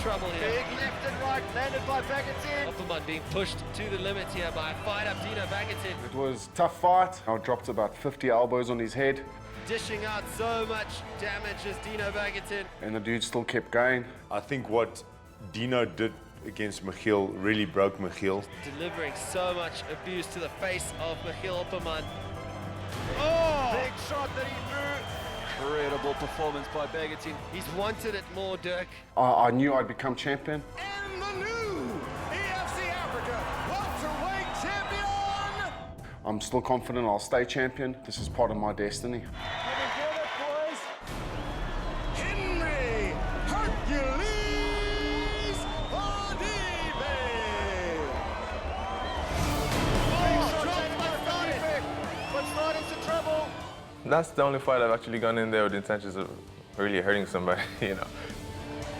trouble here. Big left and right, landed by Bagatine. Opperman being pushed to the limit here by a fight-up Dino Bagatine. It was a tough fight. I dropped about 50 elbows on his head. Dishing out so much damage as Dino Bagatine. And the dude still kept going. I think what Dino did against Michiel really broke Michiel. Delivering so much abuse to the face of Michiel Opperman. Oh! Big shot that he threw. Incredible performance by Bagatine. He's wanted it more, Dirk. I knew I'd become champion. And the new EFC Africa welterweight champion! I'm still confident I'll stay champion. This is part of my destiny. Henry Hercules Fadibe! Oh, dropped by Fadibe, but not into trouble. That's the only fight I've actually gone in there with the intentions of really hurting somebody, you know.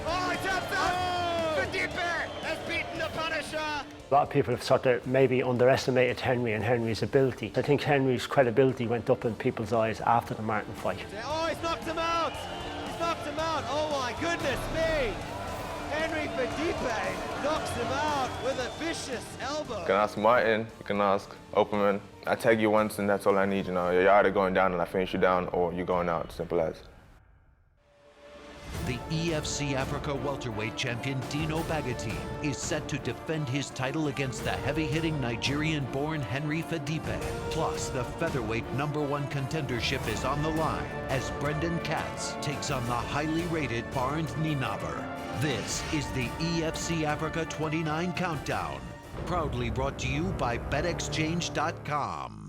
Oh, he taps out! Fadibe has beaten the Punisher! A lot of people have sort of maybe underestimated Henry and Henry's ability. I think Henry's credibility went up in people's eyes after the Martin fight. Oh, he's knocked him out! He's knocked him out! Oh my goodness me! Henry Fadibe knocks him out with a vicious elbow. You can ask Martin, you can ask Opperman. I tag you once and that's all I need, you know. You're either going down and I finish you down or you're going out, simple as. The EFC Africa welterweight champion Dino Bagatine is set to defend his title against the heavy-hitting Nigerian-born Henry Fadibe. Plus, the featherweight #1 contendership is on the line as Brendan Katz takes on the highly rated Barnes Nienaber. This is the EFC Africa 29 Countdown, proudly brought to you by BetExchange.com.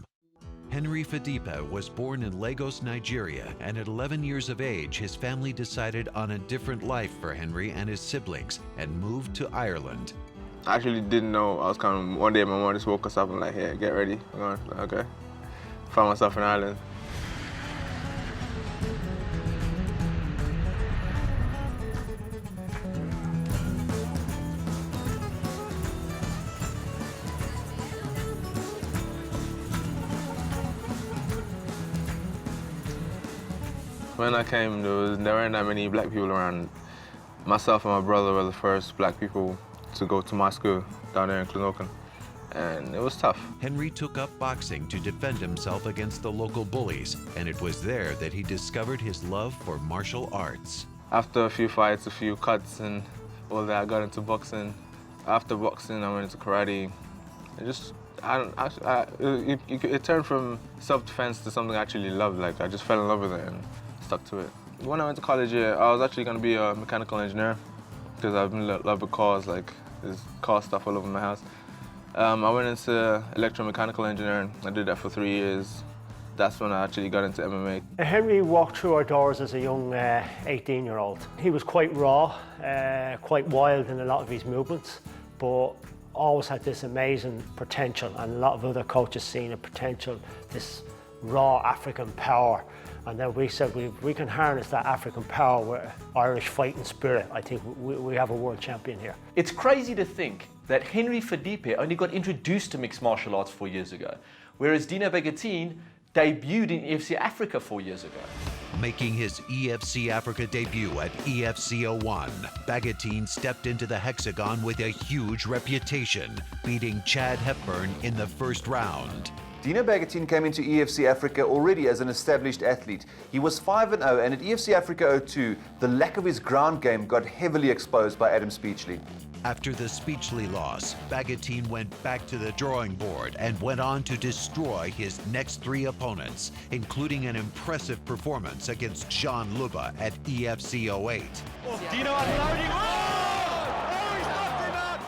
Henry Fadibe was born in Lagos, Nigeria, and at 11 years of age, his family decided on a different life for Henry and his siblings and moved to Ireland. I actually didn't know. I was one day my mom just woke us up and like, hey, get ready. I'm going, okay. Found myself in Ireland. When I came, there weren't that many black people around. Myself and my brother were the first black people to go to my school down there in Clonokon, and it was tough. Henry took up boxing to defend himself against the local bullies, and it was there that he discovered his love for martial arts. After a few fights, a few cuts, and all that, I got into boxing. After boxing, I went into karate. It turned from self-defense to something I actually loved. Like, I just fell in love with it and stuck to it. When I went to college, I was actually going to be a mechanical engineer because I've been in love with cars, like there's car stuff all over my house. I went into electromechanical engineering. I did that for 3 years. That's when I actually got into MMA. Henry walked through our doors as a young 18-year-old. He was quite raw, quite wild in a lot of his movements, but always had this amazing potential, and a lot of other coaches seen a potential, this raw African power. And then we said, we can harness that African power with Irish fighting spirit. I think we have a world champion here. It's crazy to think that Henry Fadibe only got introduced to mixed martial arts 4 years ago, whereas Dino Bagatine debuted in EFC Africa 4 years ago. Making his EFC Africa debut at EFC 01, Bagatine stepped into the hexagon with a huge reputation, beating Chad Hepburn in the first round. Dino Bagatine came into EFC Africa already as an established athlete. He was 5-0, and at EFC Africa 02, the lack of his ground game got heavily exposed by Adam Speechley. After the Speechley loss, Bagatine went back to the drawing board and went on to destroy his next 3 opponents, including an impressive performance against Sean Luba at EFC 08. Dino unloading. Oh, he's knocked him out.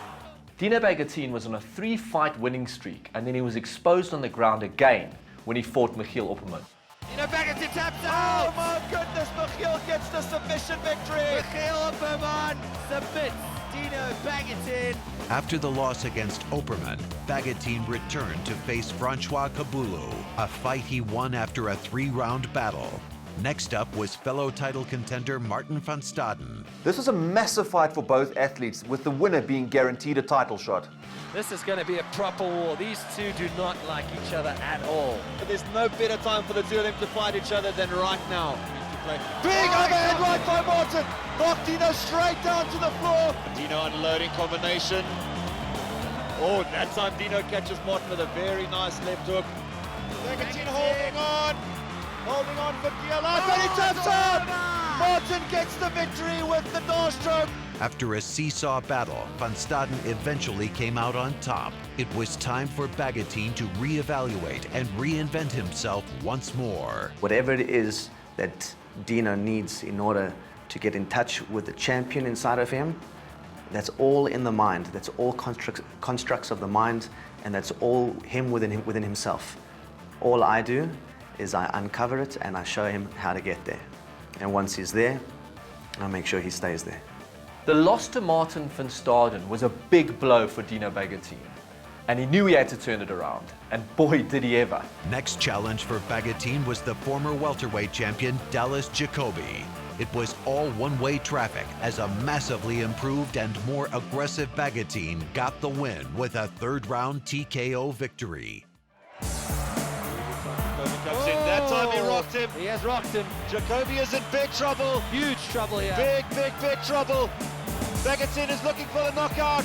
Dino Bagatine was on a 3-fight winning streak, and then he was exposed on the ground again when he fought Michiel Opperman. Dino Bagatine taps out! Oh my goodness, Michiel gets the submission victory. Michiel Opperman submits Dino Bagatine. After the loss against Opperman, Bagatine returned to face Francois Kabulu, a fight he won after a 3-round battle. Next up was fellow title contender Martin van Staden. This was a massive fight for both athletes, with the winner being guaranteed a title shot. This is going to be a proper war. These two do not like each other at all. But there's no better time for the two of them to fight each other than right now. He's play. Big overhead right by Martin. Knocked Dino straight down to the floor. Dino unloading combination. Oh, that time Dino catches Martin with a very nice left hook. Begatin holding on for dear life, and he taps out! Martin gets the victory with the door stroke. After a seesaw battle, Van Staden eventually came out on top. It was time for Begatin to reevaluate and reinvent himself once more. Whatever it is that Dino needs in order to get in touch with the champion inside of him, that's all in the mind. That's all constructs of the mind, and that's all him within himself. All I do is I uncover it and I show him how to get there. And once he's there, I make sure he stays there. The loss to Martin van Staden was a big blow for Dino Begatin, and he knew he had to turn it around, and boy did he ever. Next challenge for Begatin was the former welterweight champion Dallas Jacoby. It was all one-way traffic as a massively improved and more aggressive Begatin got the win with a third-round TKO victory. Comes in. That time he rocked him. He has rocked him. Jacoby is in big trouble. Huge trouble here. Big trouble. Begatin is looking for the knockout.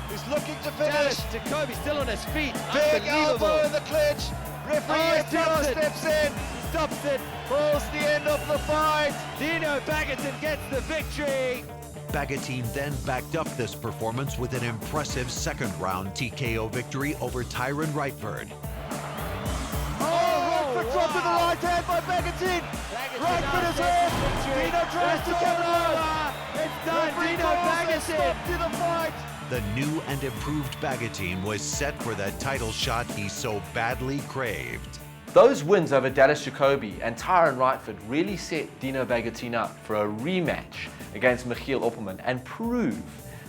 He's looking to finish. Dallas Jacoby still on his feet. Big Unbelievable. elbow in the clinch. Referee Dino steps in. Stops it. Calls the end of the fight. Dino Begatin gets the victory. Begatin then backed up this performance with an impressive second-round TKO victory over Tyron Rightford. Dropped to the right hand by Begatin. Rightford is in. Dino tries to get it over. It's done. Dino Begatin to the fight. The new and improved Begatin was set for the title shot he so badly craved. Those wins over Dallas Jacoby and Tyron Rightford really set Dino Begatin up for a rematch against Michiel Opperman and prove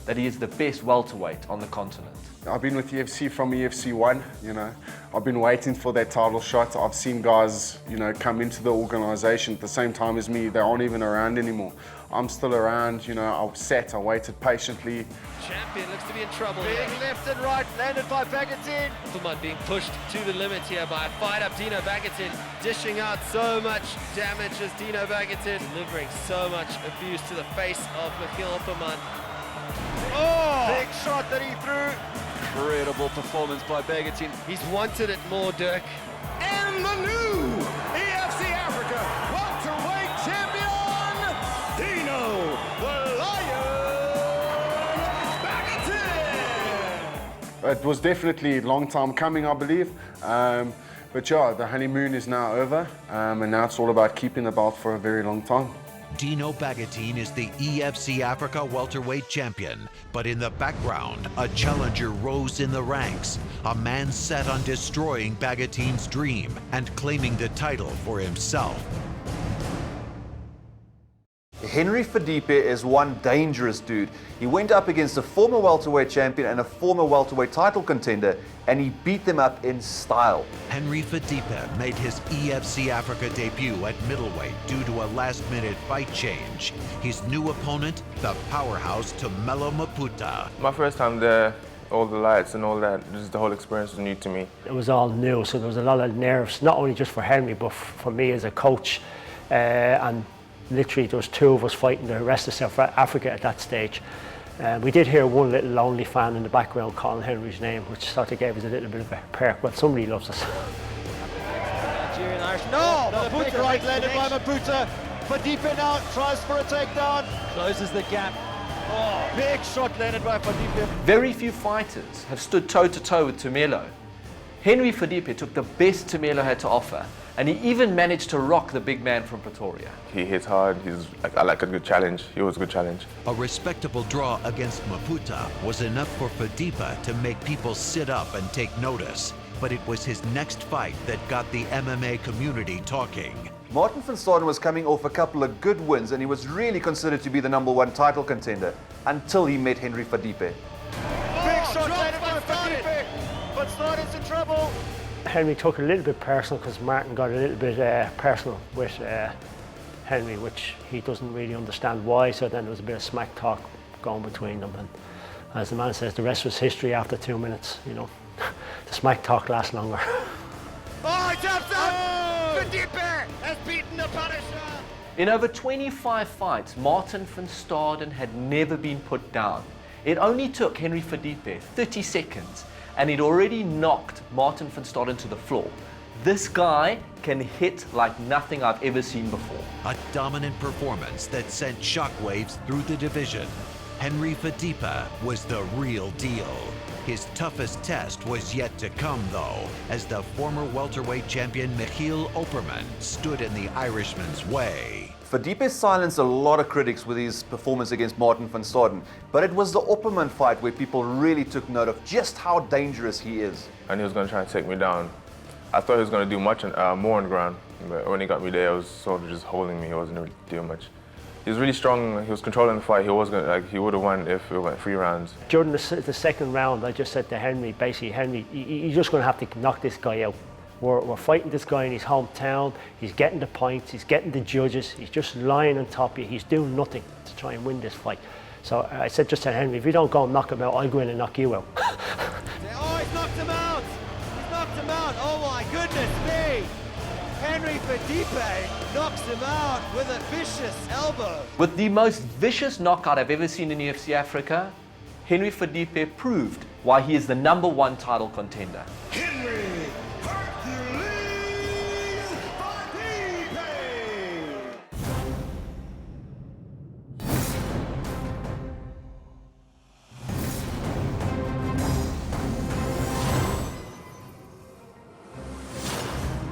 that he is the best welterweight on the continent. I've been with EFC from EFC 1, you know. I've been waiting for that title shot. I've seen guys, you know, come into the organization at the same time as me. They aren't even around anymore. I'm still around, you know, I waited patiently. Champion looks to be in trouble Big here. left and right, landed by Begatin. Opperman being pushed to the limit here by a fight-up Dino Begatin, dishing out so much damage as Dino Begatin, delivering so much abuse to the face of Michiel Opperman. Big shot that he threw. Incredible performance by Begatin. He's wanted it more, Dirk. And the new EFC Africa welterweight champion, Dino the Lion Begatin. It was definitely a long time coming, I believe. But yeah, the honeymoon is now over, and now it's all about keeping the belt for a very long time. Dino Begatin is the EFC Africa welterweight champion, but in the background, a challenger rose in the ranks, a man set on destroying Begatin's dream and claiming the title for himself. Henry Fadipe is one dangerous dude. He went up against a former welterweight champion and a former welterweight title contender, and he beat them up in style. Henry Fadipe made his EFC Africa debut at middleweight due to a last-minute fight change. His new opponent, the powerhouse Tumelo Maputa. My first time there, all the lights and all that, just the whole experience was new to me. It was all new, so there was a lot of nerves, not only just for Henry, but for me as a coach. And literally there was two of us fighting the rest of South Africa at that stage. We did hear one little lonely fan in the background calling Henry's name, which sort of gave us a little bit of a perk. Well, somebody loves us. Nigerian Irish. No! Maputa right landed by Maputa. Fadipe now tries for a takedown. Closes the gap. Oh, big shot landed by Fadipe. Very few fighters have stood toe-to-toe with Tumelo. Henry Fadipe took the best Tumelo had to offer, and he even managed to rock the big man from Pretoria. He hits hard, I like a good challenge. He was a good challenge. A respectable draw against Maputa was enough for Fadipe to make people sit up and take notice. But it was his next fight that got the MMA community talking. Martin van Staden was coming off a couple of good wins, and he was really considered to be the #1 title contender until he met Henry Fadipe. Big shot landed by Fadipe. Van Staden's in trouble. Henry took it a little bit personal because Martin got a little bit personal with Henry, which he doesn't really understand why, so then there was a bit of smack talk going between them, and as the man says, the rest was history after 2 minutes, you know. The smack talk lasts longer. Oh, he taps out! Fadipe has beaten the Punisher! In over 25 fights, Martin van Staden had never been put down. It only took Henry Fadipe 30 seconds and he'd already knocked Martin van Staden to the floor. This guy can hit like nothing I've ever seen before. A dominant performance that sent shockwaves through the division. Henry Fadipe was the real deal. His toughest test was yet to come, though, as the former welterweight champion Michiel Opperman stood in the Irishman's way. Fadipe silenced a lot of critics with his performance against Martin van Staden, but it was the Opperman fight where people really took note of just how dangerous he is. And he was going to try and take me down. I thought he was going to do much more on the ground, but when he got me there, he was sort of just holding me. He wasn't really doing much. He was really strong. He was controlling the fight. He was gonna, he would have won if it went 3 rounds. During the second round, I just said to Henry, basically, Henry, you're just going to have to knock this guy out. We're fighting this guy in his hometown. He's getting the points. He's getting the judges. He's just lying on top of you. He's doing nothing to try and win this fight. So I said just to Henry, if you don't go and knock him out, I'll go in and knock you out. Oh, he's knocked him out! He's knocked him out! Oh my goodness me! Henry Fadipe knocks him out with a vicious elbow. With the most vicious knockout I've ever seen in UFC Africa, Henry Fadipe proved why he is the #1 title contender. Henry Hercules Fadipe!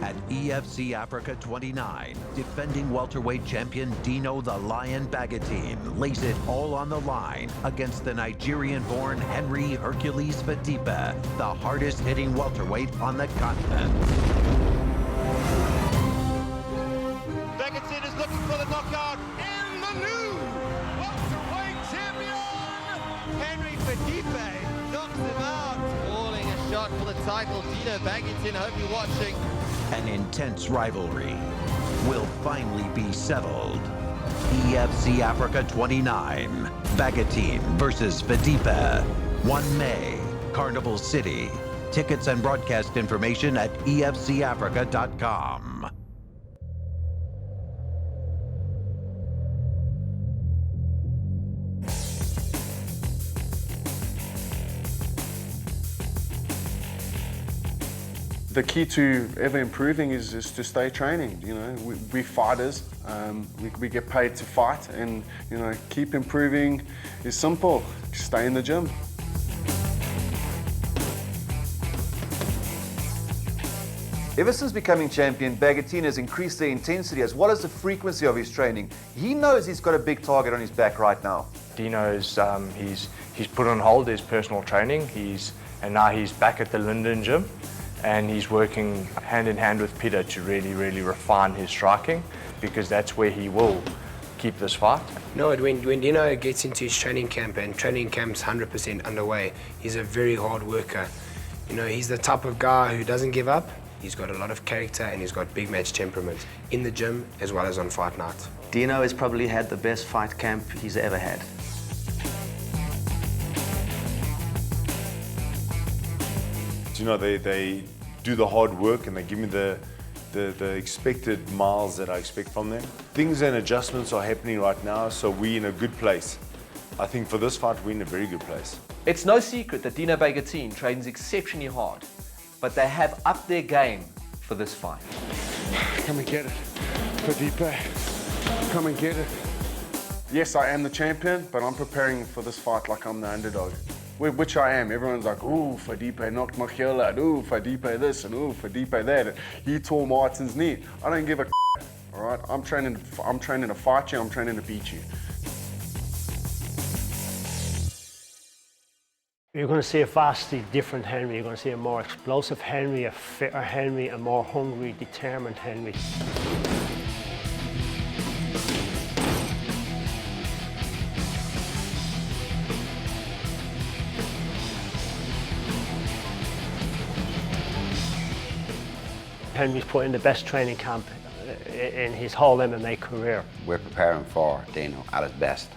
At EFC Africa 29, defending welterweight champion Dino the Lion Bagatine lays it all on the line against the Nigerian-born Henry Hercules Fadipe, the hardest-hitting welterweight on the continent. Bagatine is looking for the knockout, and the new welterweight champion, Henry Fadipe knocks him out. Calling a shot for the title. Dino Bagatine, I hope you're watching. An intense rivalry will finally be settled. EFC Africa 29, Bagatine versus Fadipe, 1 May, Carnival City. Tickets and broadcast information at efcafrica.com. The key to ever improving is to stay training. You know, we fighters, we get paid to fight, and you know, keep improving is simple. Stay in the gym. Ever since becoming champion, Bagatine has increased the intensity as well as the frequency of his training. He knows he's got a big target on his back right now. Dino's he's put on hold his personal training. And now he's back at the Linden gym, and he's working hand in hand with Peter to really refine his striking, because that's where he will keep this fight. No, when Dino gets into his training camp, and training camp's 100% underway, he's a very hard worker. You know, he's the type of guy who doesn't give up. He's got a lot of character and he's got big match temperament in the gym as well as on fight night. Dino has probably had the best fight camp he's ever had. You know, they do the hard work and they give me the expected miles that I expect from them. Things and adjustments are happening right now, so we're in a good place. I think for this fight, we're in a very good place. It's no secret that Dino Bagatine trains exceptionally hard, but they have upped their game for this fight. Come and get it, Fadipe. Come and get it. Yes, I am the champion, but I'm preparing for this fight like I'm the underdog. Which I am. Everyone's like, ooh, Fadipe knocked Michiel out, ooh, Fadipe this, and ooh, Fadipe that, and he tore Martin's knee. I don't give a all right? I'm training to fight you, I'm training to beat you. You're going to see a vastly different Henry. You're going to see a more explosive Henry, a fitter Henry, a more hungry, determined Henry. Henry's put in the best training camp in his whole MMA career. We're preparing for Dino at his best,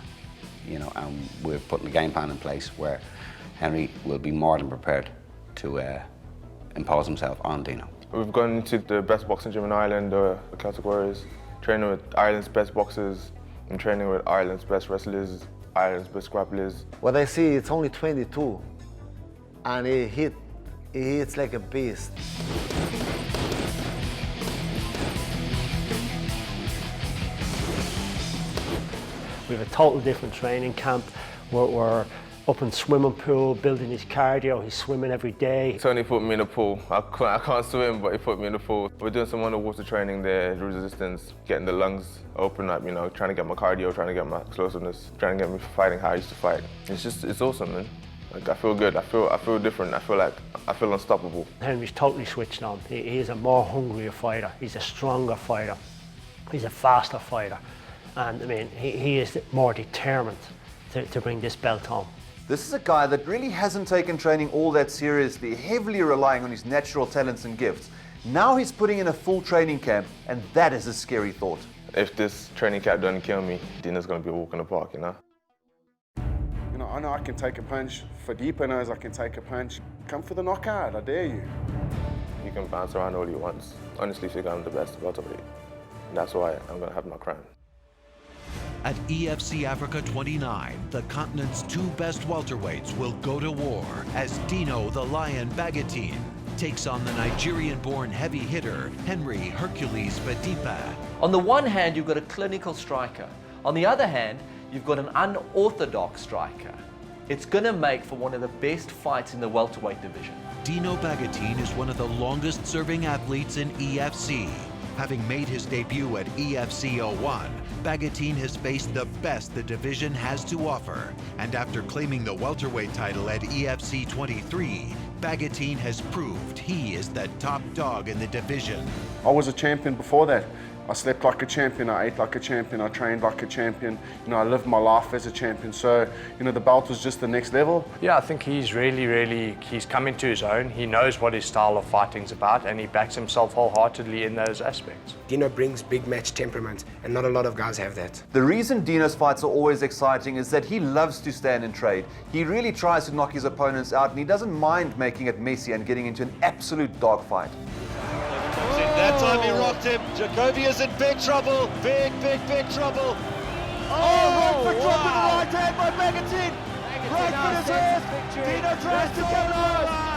you know, and we're putting a game plan in place where Henry will be more than prepared to impose himself on Dino. We've gone into the best boxing gym in Ireland, the Celtic Warriors. training with Ireland's best boxers, I'm training with Ireland's best wrestlers, Ireland's best grapplers. What I see, it's only 22, and he hits like a beast. We have a total different training camp. We're up in swimming pool, building his cardio. He's swimming every day. Tony put me in the pool. I can't swim, but he put me in the pool. We're doing some underwater training there, resistance, getting the lungs open up, you know, trying to get my cardio, trying to get my explosiveness, trying to get me fighting how I used to fight. It's awesome, man. Like, I feel good. I feel different. I feel unstoppable. Henry's totally switched on. He is a more hungrier fighter. He's a stronger fighter. He's a faster fighter. And I mean, he is more determined to bring this belt home. This is a guy that really hasn't taken training all that seriously, heavily relying on his natural talents and gifts. Now he's putting in a full training camp, and that is a scary thought. If this training camp doesn't kill me, Dino's going to be a walk in the park, you know? You know, I know I can take a punch. Fadipa knows I can take a punch. Come for the knockout, I dare you. You can bounce around all you want. Honestly, I think I'm the best welterweight. That's why I'm going to have my crown. At EFC Africa 29, the continent's two best welterweights will go to war as Dino the Lion Bagatine takes on the Nigerian-born heavy hitter Henry Hercules Fadipa. On the one hand, you've got a clinical striker. On the other hand, you've got an unorthodox striker. It's going to make for one of the best fights in the welterweight division. Dino Bagatine is one of the longest-serving athletes in EFC. Having made his debut at EFC 01, Bagatine has faced the best the division has to offer. And after claiming the welterweight title at EFC 23, Bagatine has proved he is the top dog in the division. I was a champion before that. I slept like a champion, I ate like a champion, I trained like a champion. You know, I lived my life as a champion. So, you know, the belt was just the next level. Yeah, I think he's he's come into his own. He knows what his style of fighting's about, and he backs himself wholeheartedly in those aspects. Dino brings big match temperament, and not a lot of guys have that. The reason Dino's fights are always exciting is that he loves to stand and trade. He really tries to knock his opponents out, and he doesn't mind making it messy and getting into an absolute dogfight. That time he rocked him. Jacoby is in big trouble. Big trouble. Oh, right foot drop with the right hand by Bagatine. Right foot is hurt. Dino tries to get over.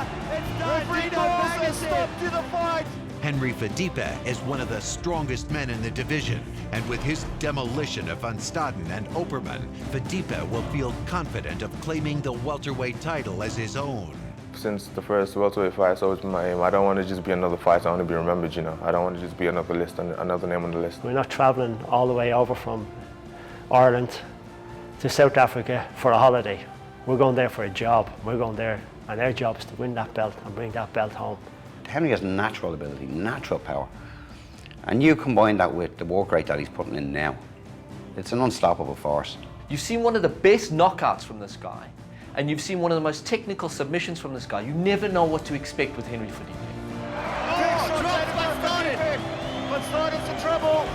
Referee calls a stop to the fight. Henry Fadipa is one of the strongest men in the division, and with his demolition of Van Staden and Opperman, Fadipa will feel confident of claiming the welterweight title as his own. Since the first welterweight fight, it's always been my aim. I don't want to just be another fighter, I want to be remembered, you know. I don't want to just be another name on the list. We're not travelling all the way over from Ireland to South Africa for a holiday. We're going there for a job. We're going there, and our job is to win that belt and bring that belt home. Henry has natural ability, natural power. And you combine that with the work rate that he's putting in now. It's an unstoppable force. You've seen one of the best knockouts from this guy, and you've seen one of the most technical submissions from this guy. You never know what to expect with Henry Fadipa. Oh, dropped Van Staden. Van Staden's in trouble.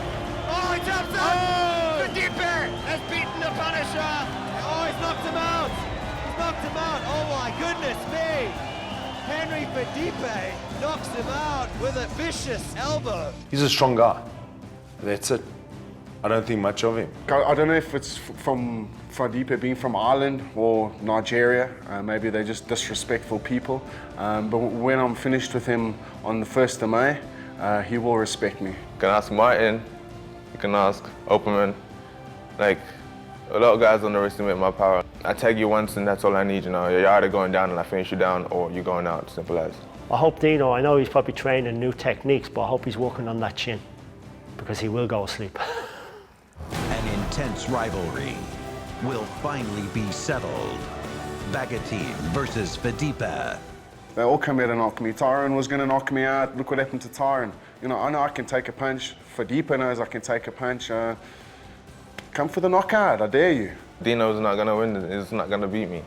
Oh, he taps out. Fadipa has beaten the Punisher. Oh, he's knocked him out. He's knocked him out. Oh my goodness me. Henry Fadipa knocks him out with a vicious elbow. He's a strong guy. That's it. I don't think much of him. I don't know if it's from Fadipa being from Ireland or Nigeria. Maybe they're just disrespectful people. But when I'm finished with him on the 1st of May, he will respect me. You can ask Martin, you can ask Opperman. Like, a lot of guys underestimate my power. I tag you once and that's all I need, you know. You're either going down and I finish you down, or you're going out, simple as. I hope Dino, I know he's probably training new techniques, but I hope he's working on that chin, because he will go asleep. An intense rivalry will finally be settled. Bagatine versus Fadipa. They all come here to knock me. Tyron was going to knock me out. Look what happened to Tyron. You know, I know I can take a punch. Fadipa knows I can take a punch. Come for the knockout, I dare you. Dino's not going to win. He's not going to beat me.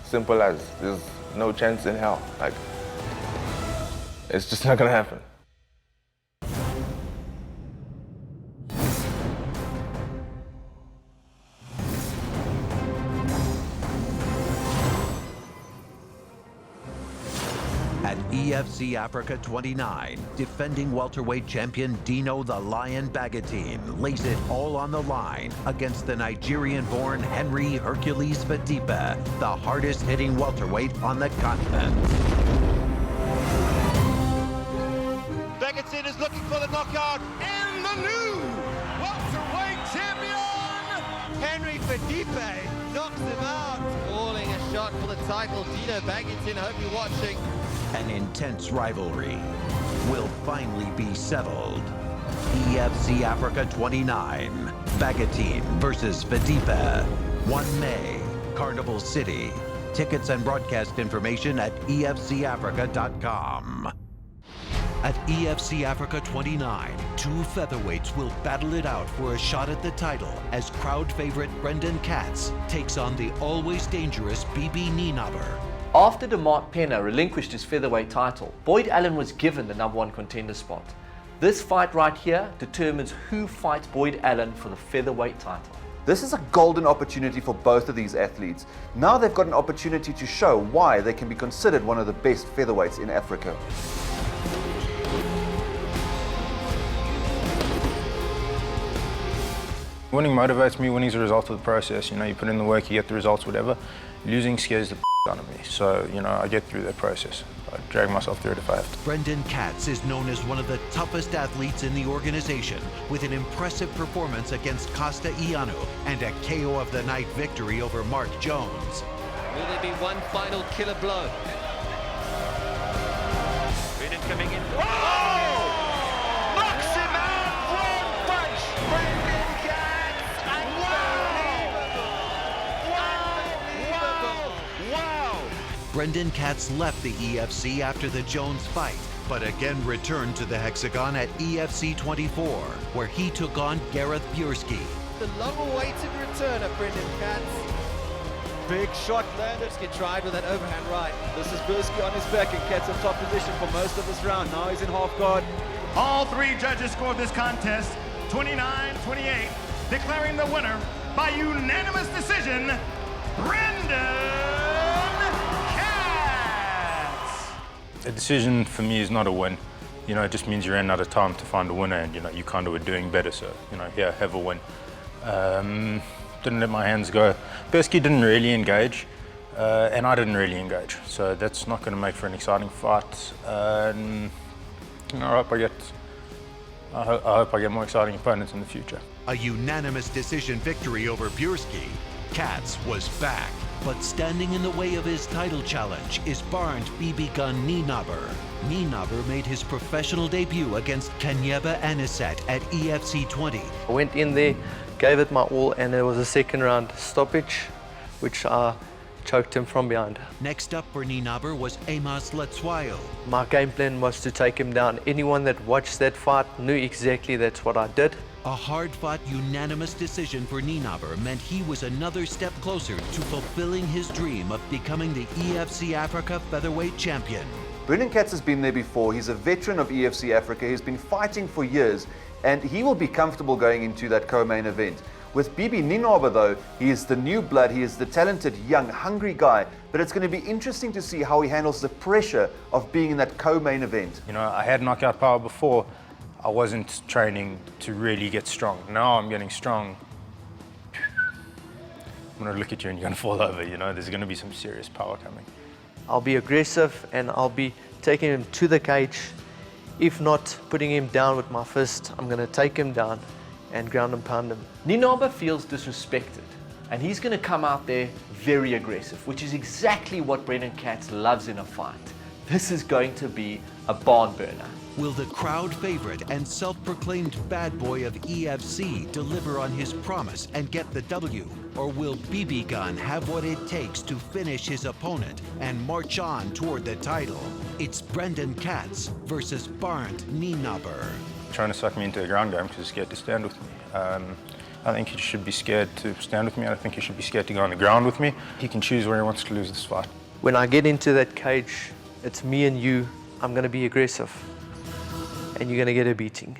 Simple as. There's no chance in hell. Like, it's just not going to happen. At EFC Africa 29, defending welterweight champion Dino the Lion Bagatine lays it all on the line against the Nigerian-born Henry Hercules Fadipe, the hardest-hitting welterweight on the continent. Bagatine is looking for the knockout, and the new welterweight champion, Henry Fadipe knocks him out. Calling a shot for the title. Dino Bagatine, I hope you're watching. An intense rivalry will finally be settled. EFC Africa 29, Bagatine versus Fadipe. 1 May, Carnival City. Tickets and broadcast information at efcafrica.com. At EFC Africa 29, 2 featherweights will battle it out for a shot at the title as crowd favorite Brendan Katz takes on the always dangerous BB Nienaber. After DeMart Penna relinquished his featherweight title, Boyd Allen was given the #1 contender spot. This fight right here determines who fights Boyd Allen for the featherweight title. This is a golden opportunity for both of these athletes. Now they've got an opportunity to show why they can be considered one of the best featherweights in Africa. Winning motivates me. Winning's a result of the process. You know, you put in the work, you get the results, whatever. Losing scares the out of me. So, you know, I get through that process. I drag myself through it if I have to. Brendan Katz is known as one of the toughest athletes in the organization, with an impressive performance against Costa Ianu and a KO of the night victory over Mark Jones. Will there be one final killer blow? Brendan coming in. oh! Knocks him out, one punch. Brendan Katz, wow! Brendan Katz left the EFC after the Jones fight, but again returned to the Hexagon at EFC 24, where he took on Gareth Bierski. The long-awaited return of Brendan Katz. Big shot landed. Bierski tried with that overhand right. This is Bierski on his back and Katz in top position for most of this round. Now he's in half guard. All 3 judges scored this contest 29-28, declaring the winner by unanimous decision, Brendan Katz. A decision for me is not a win. You know, it just means you ran out of time to find a winner, and you know, you kind of were doing better. So, you know, yeah, have a win. Didn't let my hands go. Bierski didn't really engage, and I didn't really engage. So that's not going to make for an exciting fight. You know, I hope I get more exciting opponents in the future. A unanimous decision victory over Bierski. Katz was back, but standing in the way of his title challenge is Barnes BB Gun Nienaber. Nienaber made his professional debut against Kanyeba Anisat at EFC 20. I went in there, gave it my all, and it was a second round stoppage, which I choked him from behind. Next up for Nienaber was Amos Latswayo. My game plan was to take him down. Anyone that watched that fight knew exactly that's what I did. A hard-fought unanimous decision for Nienaber meant he was another step closer to fulfilling his dream of becoming the EFC Africa featherweight champion. Brendan Katz has been there before. He's a veteran of EFC Africa. He's been fighting for years, and he will be comfortable going into that co-main event. With BB Nienaber, though, he is the new blood. He is the talented, young, hungry guy. But it's going to be interesting to see how he handles the pressure of being in that co-main event. You know, I had knockout power before. I wasn't training to really get strong. Now I'm getting strong. I'm going to look at you and you're going to fall over, you know. There's going to be some serious power coming. I'll be aggressive and I'll be taking him to the cage. If not putting him down with my fist, I'm going to take him down and ground and pound him. Nienaber feels disrespected, and he's going to come out there very aggressive, which is exactly what Brendan Katz loves in a fight. This is going to be a barn burner. Will the crowd favorite and self-proclaimed bad boy of EFC deliver on his promise and get the W? Or will BB Gun have what it takes to finish his opponent and march on toward the title? It's Brendan Katz versus Barnes Nienaber. Trying to suck me into a ground game because he's scared to stand with me. I think he should be scared to stand with me. I think he should be scared to go on the ground with me. He can choose where he wants to lose this fight. When I get into that cage, it's me and you. I'm going to be aggressive, and you're going to get a beating.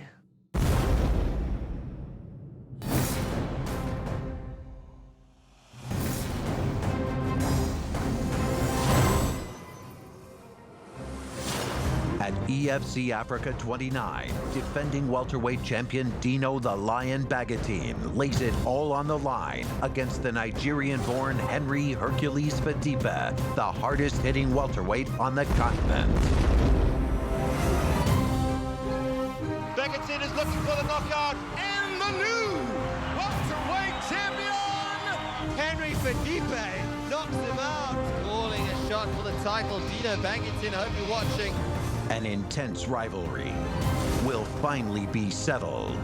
EFC Africa 29, defending welterweight champion Dino the Lion Bagatine lays it all on the line against the Nigerian-born Henry Hercules Fadipe, the hardest-hitting welterweight on the continent. Bagatine is looking for the knockout. And the new welterweight champion, Henry Fadipe knocks him out. Calling a shot for the title. Dino Bagatine, I hope you're watching. An intense rivalry will finally be settled.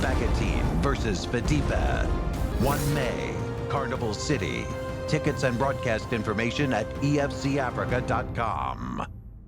Bagatine versus Fadipe. 1 May, Carnival City. Tickets and broadcast information at efcafrica.com.